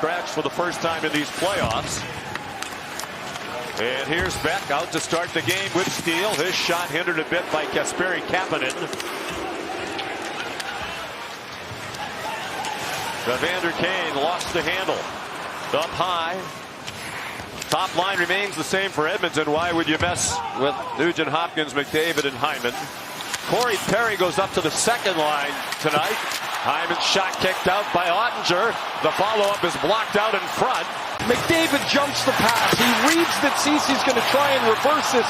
scratch for the first time in these playoffs. And here's Beck out to start the game with steal. His shot hindered a bit by Kasperi Kapanen. Evander Kane lost the handle. Up high. Top line remains the same for Edmonton. Why would you mess with Nugent Hopkins, McDavid, and Hyman? Corey Perry goes up to the second line tonight. Hyman's shot kicked out by Ottinger. The follow-up is blocked out in front. McDavid jumps the pass. He reads that Cece's going to try and reverse this.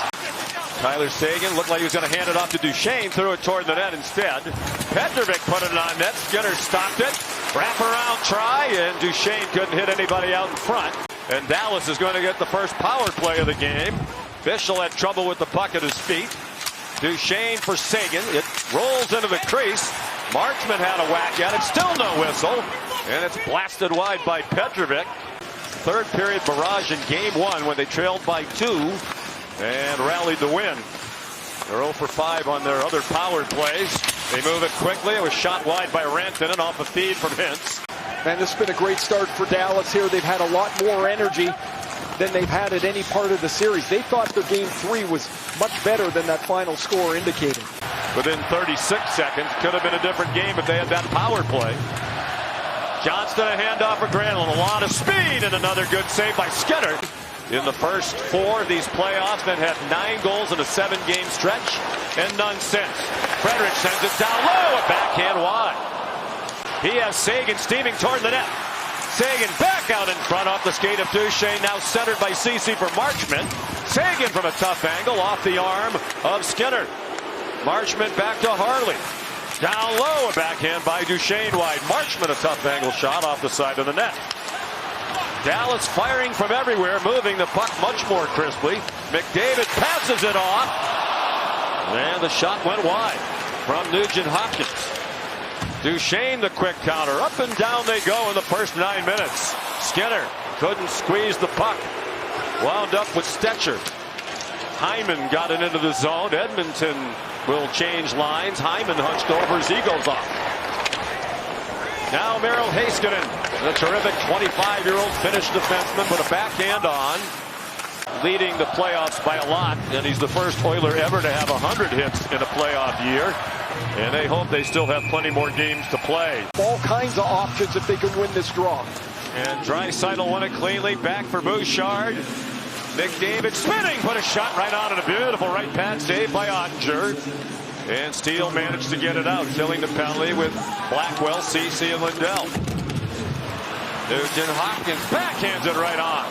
Tyler Seguin looked like he was going to hand it off to Duchesne. Threw it toward the net instead. Petrovic put it on net. Skinner stopped it. Wrap-around try, and Duchesne couldn't hit anybody out in front. And Dallas is going to get the first power play of the game. Bichsel had trouble with the puck at his feet. Duchesne for Seguin. It rolls into the crease. Marchment had a whack at it. Still no whistle. And it's blasted wide by Petrovic. Third period barrage in game one when they trailed by 2 and rallied to win. They're 0 for 5 on their other power plays. They move it quickly. It was shot wide by Rantanen off a feed from Hintz. And this has been a great start for Dallas here. They've had a lot more energy than they've had at any part of the series. They thought their game 3 was much better than that final score indicated. Within 36 seconds, could have been a different game if they had that power play. Johnston a handoff for Granlund. A lot of speed and another good save by Skinner. In the first 4 of these playoffs, that had 9 goals in a 7-game stretch and none since. Frederick sends it down low, a backhand wide. He has Seguin steaming toward the net. Seguin back out in front off the skate of Duchesne, now centered by Cece for Marchment. Seguin from a tough angle off the arm of Skinner. Marchment back to Harley. Down low, a backhand by Duchesne wide. Marchment a tough angle shot off the side of the net. Dallas firing from everywhere, moving the puck much more crisply. McDavid passes it off. And the shot went wide from Nugent Hopkins. Duchesne the quick counter. Up and down they go in the first 9 minutes. Skinner couldn't squeeze the puck. Wound up with Stetcher. Hyman got it into the zone. Edmonton will change lines. Hyman hunched over as he goes off. Now Merrill Heiskanen, the terrific 25-year-old Finnish defenseman, put a backhand on, leading the playoffs by a lot, and he's the first Oiler ever to have 100 hits in a playoff year, and they hope they still have plenty more games to play. All kinds of options if they can win this draw. And Draisaitl won it cleanly, back for Bouchard. McDavid spinning, put a shot right on, and a beautiful right pad save by Ottinger. And Steele managed to get it out, killing the penalty with Blackwell, Cece, and Lindell. Nugent Hopkins backhands it right on.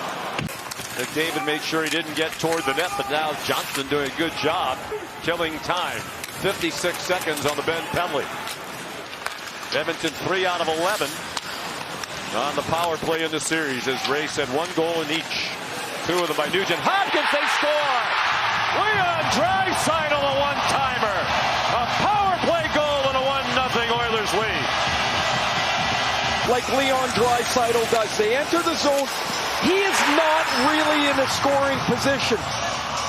McDavid made sure he didn't get toward the net, but now Johnston doing a good job killing time. 56 seconds on the Ben penalty. Edmonton 3 out of 11 on the power play in the series, as Ray said, 1 goal in each. 2 of them by Nugent Hopkins. They score! Leon Draisaitl, a one-timer. A power play goal and a 1-0 Oilers lead. Like Leon Draisaitl does. They enter the zone. He is not really in a scoring position,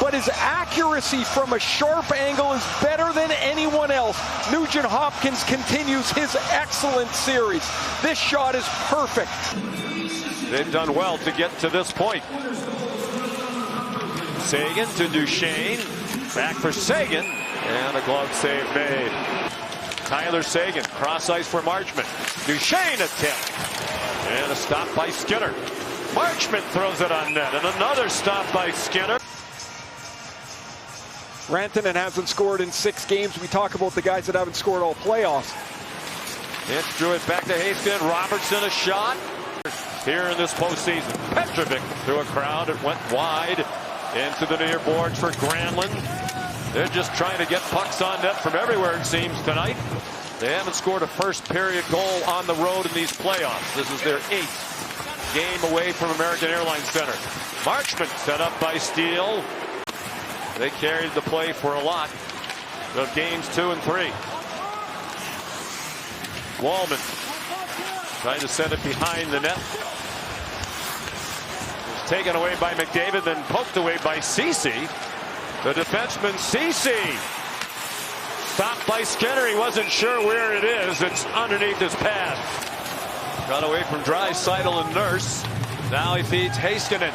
but his accuracy from a sharp angle is better than anyone else. Nugent Hopkins continues his excellent series. This shot is perfect. They've done well to get to this point. Seguin to Duchesne. Back for Seguin. And a glove save made. Tyler Seguin. Cross ice for Marchment. Duchesne a tip. And a stop by Skinner. Marchment throws it on net. And another stop by Skinner. Rantanen hasn't scored in 6 games. We talk about the guys that haven't scored all playoffs. It drew it back to Heiskanen. Robertson a shot. Here in this postseason. Petrovic through a crowd. It went wide. Into the near boards for Granlund. They're just trying to get pucks on net from everywhere, it seems, tonight. They haven't scored a first period goal on the road in these playoffs. This is their 8th game away from American Airlines Center. Marchment set up by Steele. They carried the play for a lot of games 2 and 3. Wallman trying to send it behind the net. Taken away by McDavid, then poked away by Cece. The defenseman Cece. Stopped by Skinner. He wasn't sure where it is. It's underneath his pad. Got away from Draisaitl and Nurse. Now he feeds Heiskanen.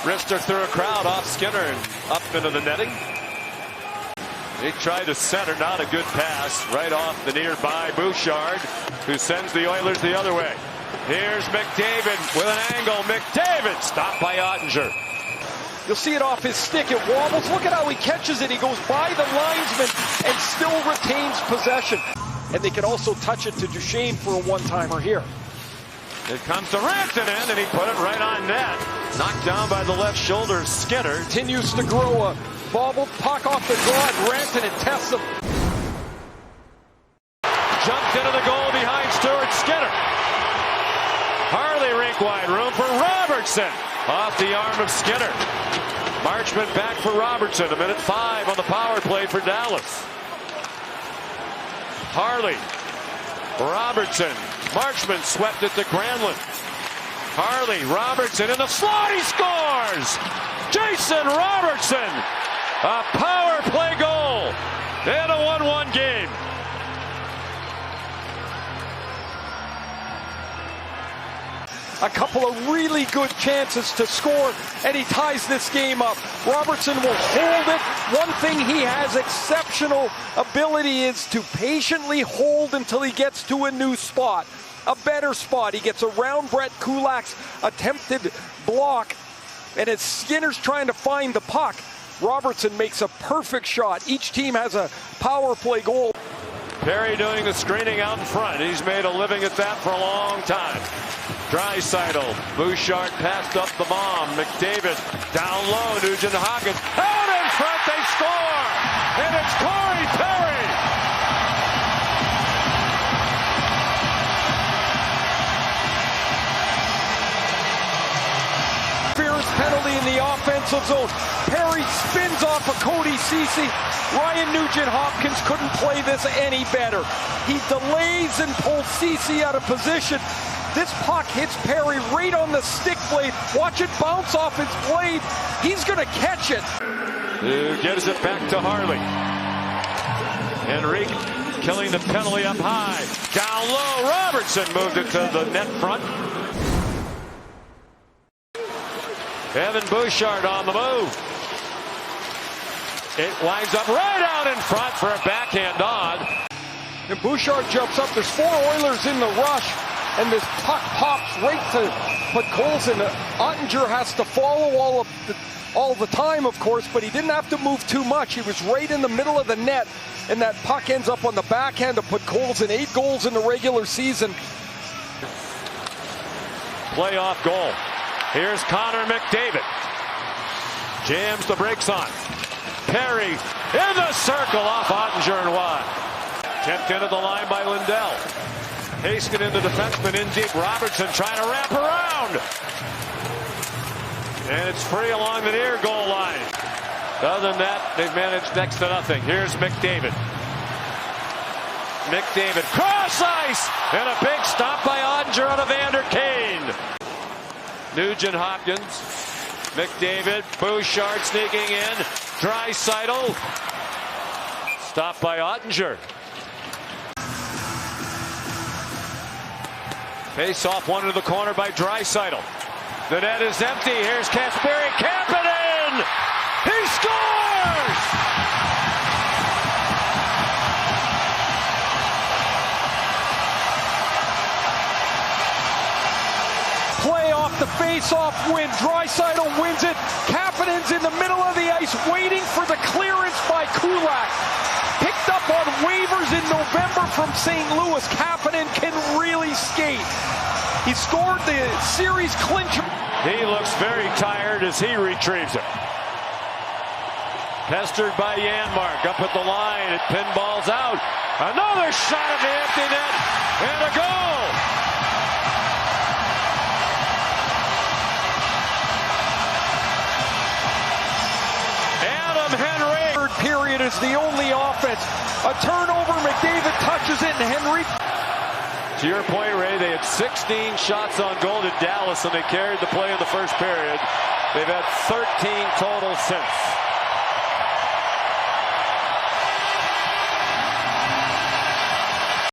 Rister through a crowd off Skinner and up into the netting. He tried to center, not a good pass. Right off the nearby Bouchard, who sends the Oilers the other way. Here's McDavid with an angle. McDavid stopped by Ottinger. You'll see it off his stick. It wobbles. Look at how he catches it. He goes by the linesman and still retains possession. And they can also touch it to Duchesne for a one-timer here. It comes to Rantanen, and he put it right on net. Knocked down by the left shoulder of Skinner. Continues to grow a bobbled puck off the draw, and Rantanen tests him. Jumped into the goal behind Stuart Skinner. Harley rink wide, room for Robertson. Off the arm of Skinner. Marchment back for Robertson. 1:05 on the power play for Dallas. Harley. Robertson. Marchment swept it to Granlund. Harley. Robertson in the slot. He scores! Jason Robertson. A power play goal. And a 1-1 game. A couple of really good chances to score, and he ties this game up. Robertson will hold it. One thing he has exceptional ability is to patiently hold until he gets to a new spot, a better spot. He gets around Brett Kulak's attempted block, and as Skinner's trying to find the puck, Robertson makes a perfect shot. Each team has a power play goal. Perry doing the screening out in front. He's made a living at that for a long time. Draisaitl. Bouchard passed up the bomb. McDavid down low. Nugent Hopkins. Out in front. They score. And it's Corey Perry. Interference penalty in the offensive zone. Perry spins off of Cody Ceci. Ryan Nugent-Hopkins couldn't play this any better. He delays and pulls Ceci out of position. This puck hits Perry right on the stick blade. Watch it bounce off his blade. He's going to catch it. Who gives it back to Harley. Henrique killing the penalty up high. Down low. Robertson moved it to the net front. Evan Bouchard on the move. It winds up right out in front for a backhand on. And Bouchard jumps up. There's 4 Oilers in the rush. And this puck pops right to Podkolzin. Ottinger has to follow all the time, of course, but he didn't have to move too much. He was right in the middle of the net, and that puck ends up on the backhand of Podkolzin. 8 goals in the regular season. Playoff goal. Here's Connor McDavid. Jams the brakes on. Perry in the circle off Ottinger and wide. Tipped into the line by Lindell. Heiskanen, the defenseman, in deep. Robertson trying to wrap around. And it's free along the near goal line. Other than that, they've managed next to nothing. Here's McDavid. McDavid, cross ice! And a big stop by Ottinger on Evander Kane. Nugent Hopkins. McDavid, Bouchard sneaking in. Draisaitl. Stopped by Ottinger. Face off one into the corner by Draisaitl. The net is empty. Here's Kasperi Kapanen. He scores! Play off the face-off win. Draisaitl wins it. Kapanen's in the middle of the ice waiting for the clearance by Kulak. Picked up on waivers in November from St. Louis. Kapanen can really skate. He scored the series clincher. He looks very tired as he retrieves it. Pestered by Janmark up at the line. It pinballs out. Another shot at the empty net. And a goal. Adam Henrique. Third period is the only offense. A turnover. McDavid touches it, and Henrique. To your point, Ray, they had 16 shots on goal to Dallas, and they carried the play in the first period. They've had 13 total since.